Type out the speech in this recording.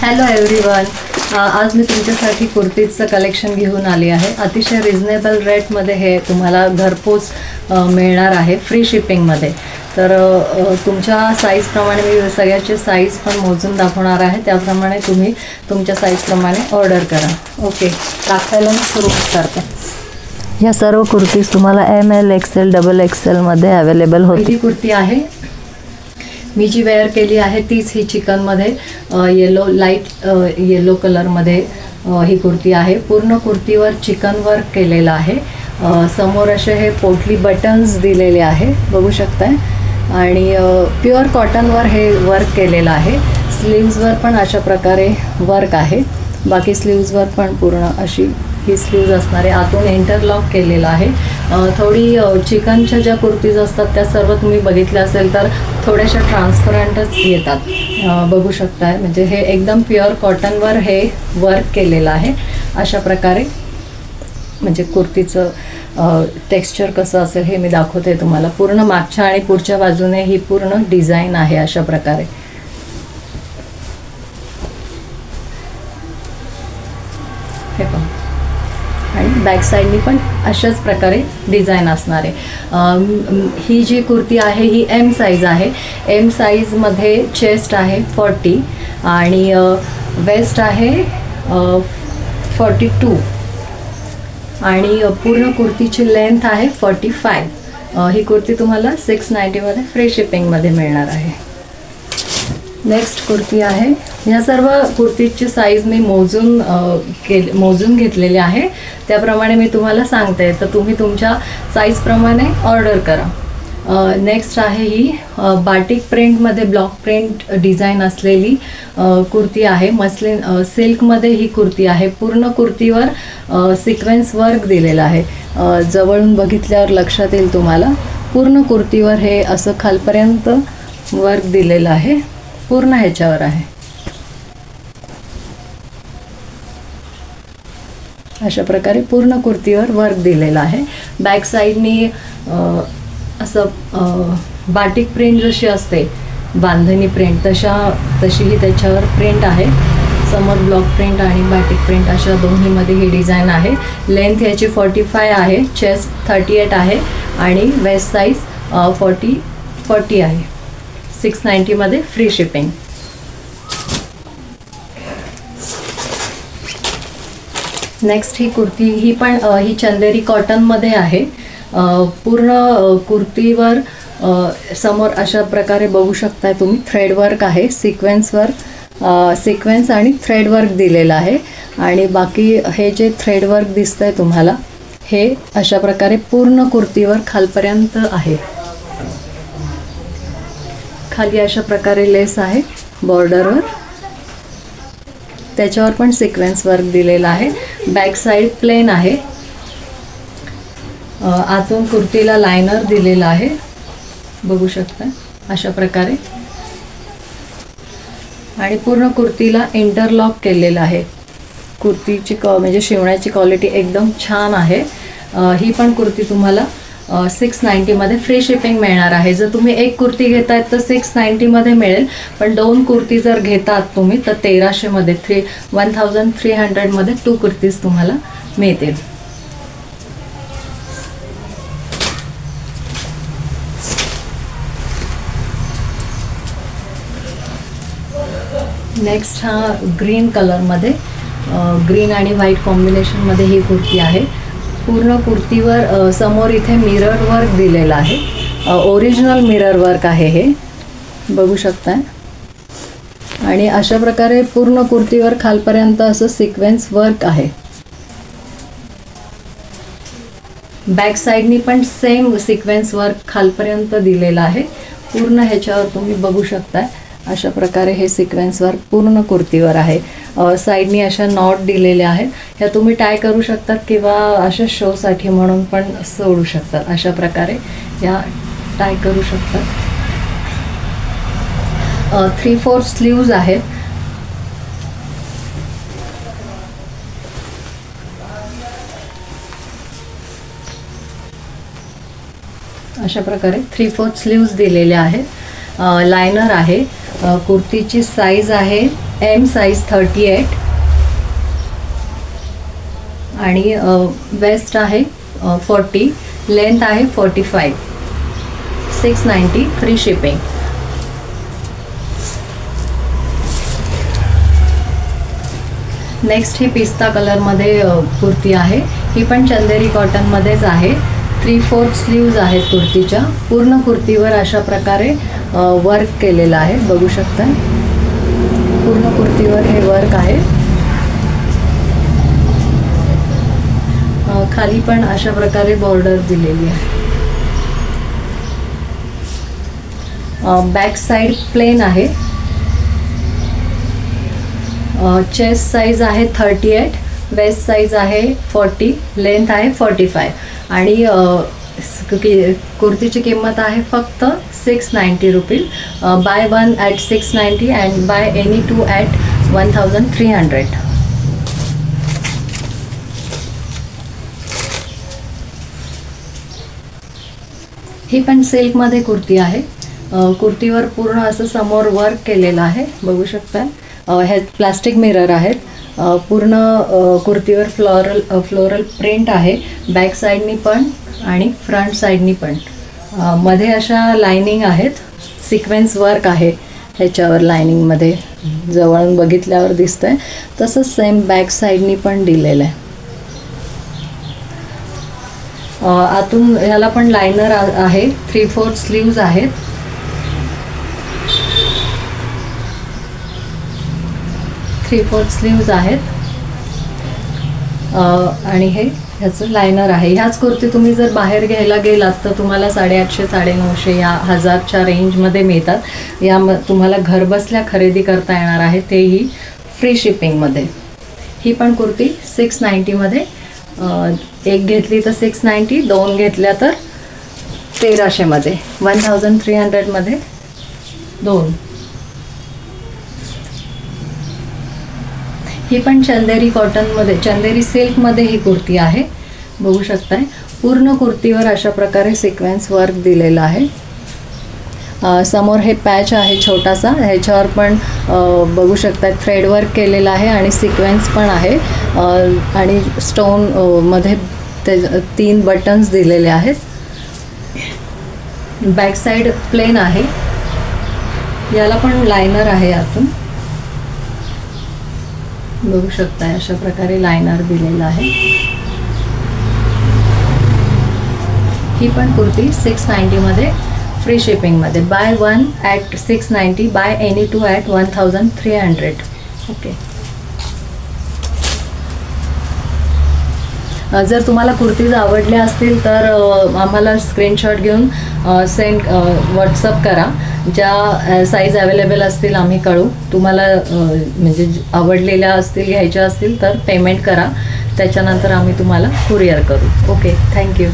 Hello everyone, आज मी तुमच्यासाठी कुर्तीचं collection घेऊन आली आहे. अतिशय रिजनेबल रेटमध्ये हे तुम्हाला घरपोच मिळणार आहे, फ्री शिपिंगमध्ये. तर तुमच्या साईजप्रमाणे मी सगळ्याचे साईज पण मोजून दाखवणार आहे. त्याप्रमाणे तुम्ही तुमच्या साईजप्रमाणे ऑर्डर करा. ओके, दाखवायला मी सुरुवात करते. ह्या सर्व कुर्तीज तुम्हाला ML, XL, XXL मध्ये अवेलेबल होती. ही कुर्ती आहे, मी जी वेअर केली आहे तीच ही चिकनमध्ये लाईट येलो कलरमध्ये ही कुर्ती आहे. पूर्ण कुर्तीवर चिकन वर्क केलेलं आहे. समोर असे हे पोटली बटन्स दिलेले आहे, बघू शकताय. आणि प्युअर कॉटनवर हे वर्क केलेलं आहे. स्लीव्सवर पण अशा प्रकारे वर्क आहे. बाकी स्लीव्सवर पण पूर्ण अशी ही स्लीव्ज असणार आहे. आतून इंटरलॉक केलेलं आहे. थोडी चिकनच्या ज्या कुर्तीज असतात त्या सर्व तुम्ही बघितल्या असेल तर थोड्याशा ट्रान्सपरंटच येतात, बघू शकताय. म्हणजे हे एकदम प्युअर कॉटनवर हे वर्क केलेलं आहे. अशा प्रकारे म्हणजे कुर्तीचं टेक्स्चर कसं असेल हे मी दाखवते तुम्हाला. पूर्ण मागच्या आणि पुढच्या बाजूने ही पूर्ण डिझाईन आहे अशा प्रकारे. हे पहा, आणि बॅक साईडनी पण अशाच प्रकारे डिझाईन असणार आहे. ही जी कुर्ती आहे ही M साईज आहे. M साईजमध्ये चेस्ट आहे 40 आणि वेस्ट आहे 42 आणि पूर्ण कुर्तीची लेंथ आहे 45. ही कुर्ती तुम्हाला 690 मध्ये फ्री शिपिंगमध्ये मिळणार आहे. नेक्स्ट कुर्ती आहे. या सर्व कुर्तीची साईज मी मोजून घेतलेली आहे. त्याप्रमाणे मी तुम्हाला सांगते, तर तुम्ही तुमच्या साईजप्रमाणे ऑर्डर करा. नेक्स्ट आहे ही बाटिक प्रिंटमध्ये ब्लॉक प्रिंट डिझाईन असलेली कुर्ती आहे. मस्लिन सिल्कमध्ये ही कुर्ती आहे. पूर्ण कुर्तीवर सिक्वेन्स वर्क दिलेलं आहे. जवळून बघितल्यावर लक्षात येईल तुम्हाला. पूर्ण कुर्तीवर हे असं खालपर्यंत वर्क दिलेलं आहे. पूर्ण ह्याच्यावर आहे. अशा प्रकारे पूर्ण कुर्तीवर वर्क दिलेलं आहे. बॅक साईडनी असं बाटिक प्रिंट जशी असते, बांधणी प्रिंट तशी ही त्याच्यावर प्रिंट आहे. समोर ब्लॉक प्रिंट आणि बाटिक प्रिंट अशा दोन्हीमध्ये ही डिझाईन आहे. लेंथ याची 45 आहे. चेस्ट 38 आहे आणि वेस्ट साईज 40 आहे. 690 मध्ये फ्री शिपिंग. नेक्स्ट ही कुर्ती, ही पण ही चंदेरी कॉटनमध्ये आहे. पूर्ण कुर्तीवर समोर अशा प्रकारे बघू शकताय तुम्ही थ्रेड वर्क आहे. सिक्वेन्स आणि थ्रेड वर्क दिलेलं आहे. आणि बाकी हे जे थ्रेड वर्क दिसतंय तुम्हाला, हे अशा प्रकारे पूर्ण कुर्तीवर खालपर्यंत आहे. खाली अशा प्रकारे लेस आहे बॉर्डरवर, त्याच्यावर पण सिक्वेन्स वर्क दिलेला आहे. बॅक साईड प्लेन आहे. आतून कुर्तीला लायनर दिलेला आहे, बघू शकता अशा प्रकारे. आणि पूर्ण कुर्तीला इंटरलॉक केलेलं आहे. कुर्तीची म्हणजे शिवण्याची क्वालिटी एकदम छान आहे. ही पण कुर्ती तुम्हाला 690 मध्ये फ्री शिपिंग मिळणार आहे. जर तुम्ही एक कुर्ती घेतायत तर 690 मध्ये मिळेल, पण दोन कुर्ती जर घेतात तुम्ही तर 1300 मध्ये 1300 मध्ये 2 कुर्तीज तुम्हाला मिळतील. नेक्स्ट हा ग्रीन कलरमध्ये, ग्रीन आणि व्हाईट कॉम्बिनेशनमध्ये ही कुर्ती आहे. पूर्ण कुर्तीवर समोर इथे मिरर वर्क दिलेलं आहे. ओरिजिनल मिरर वर्क आहे हे, बघू शकताय. आणि अशा प्रकारे पूर्ण कुर्तीवर खालपर्यंत असं सिक्वेन्स वर्क आहे. बॅक साईडनी पण सेम सिक्वेन्स वर्क खालपर्यंत दिलेलं आहे. पूर्ण ह्याच्यावर तुम्ही बघू शकताय अशा प्रकारे हे सिक्वेन्स वर्क पूर्ण कुर्तीवर आहे. साईडनी अशा नॉट दिलेल्या आहेत. ह्या तुम्ही टाय करू शकतात किंवा अशा शोसाठी म्हणून पण सोडू शकतात. अशा प्रकारे या टाय करू शकतात. 3/4 स्लीव्ज आहेत. अशा प्रकारे 3/4 स्लीव्ज दिलेल्या आहेत. लायनर आहे. कुर्तीची साईज आहे एम साईज 38 आणि वेस्ट आहे 40, लेंथ आहे 45, 690 फ्री शिपिंग. नेक्स्ट ही पिस्ता कलरमध्ये कुर्ती आहे. ही पण चंदेरी कॉटनमध्येच आहे. 3/4 स्लीव्ज आहेत कुर्तीच्या. पूर्ण कुर्तीवर अशा प्रकारे वर्क केलेलं आहे, बघू शकता. पूर्ण कुर्तीवर हे वर्क आहे. खाली पण अशा प्रकारे बॉर्डर दिलेली आहे. बॅक साइड प्लेन आहे. चेस्ट साइज आहे 38, वेस्ट साइज आहे 40, लेंथ आहे 45 आणि कुर्तीची किंमत आहे फक्त 690 rupees. Bye one at 690 and bye any two at 1300. ही पण सिल्कमध्ये कुर्ती आहे. कुर्तीवर पूर्ण असं समोर वर्क केलेलं आहे, बघू शकता. हे प्लास्टिक मिरर आहेत. पूर्ण कुर्तीवर फ्लोरल प्रिंट आहे, बॅक साईडनी पण आणि फ्रंट साईडनी पण. मध्ये अशा लाइनिंग आहेत, सिक्वेन्स वर्क आहे ह्याच्यावर. लाइनिंगमध्ये जवळून बघितल्यावर दिसतंय. तसंच सेम बॅक साईडनी पण दिलेलं आहे. आतून ह्याला पण लायनर आहे. 3/4 स्लीव्ज आहेत. स्लीव्ज आहेत आणि हे ह्याचं लायनर आहे. ह्याच कुर्ती तुम्ही जर बाहेर घ्यायला गेलात तर तुम्हाला 850 950 या 1000च्या रेंजमध्ये मिळतात. या तुम्हाला घरबसल्या खरेदी करता येणार आहे, तेही फ्री शिपिंगमध्ये. ही पण कुर्ती 690मध्ये. एक घेतली तर 690, 2 घेतल्या तर 1300मध्ये. 1300मध्ये 2. ही पण चंदेरी कॉटनमध्ये, चंदेरी सिल्कमध्ये ही कुर्ती आहे, बघू शकताय. पूर्ण कुर्तीवर अशा प्रकारे सिक्वेन्स वर्क दिलेलं आहे. समोर हे पॅच आहे छोटासा, ह्याच्यावर पण बघू शकता थ्रेड वर्क केलेलं आहे आणि सिक्वेन्स पण आहे. आणि स्टोन मध्ये ते 3 बटन्स दिलेले आहेत. बॅक साइड प्लेन आहे. याला पण लायनर आहे आतून, बघू शकता. अशा प्रकारे लायनर दिलेला आहे. ही पण कुर्ती 690मध्ये फ्री शिपिंगमध्ये. Buy one at 690, buy any two at 1300. Okay. जर तुम्हाला कुर्तीज आवडल्या असतील तर आम्हाला स्क्रीनशॉट घेऊन व्हॉट्सअप करा. ज्या साईज अवेलेबल असतील आम्ही कळू. तुम्हाला म्हणजे आवडलेल्या असतील, घ्यायच्या असतील तर पेमेंट करा. त्याच्यानंतर आम्ही तुम्हाला कुरिअर करू. Okay, thank you.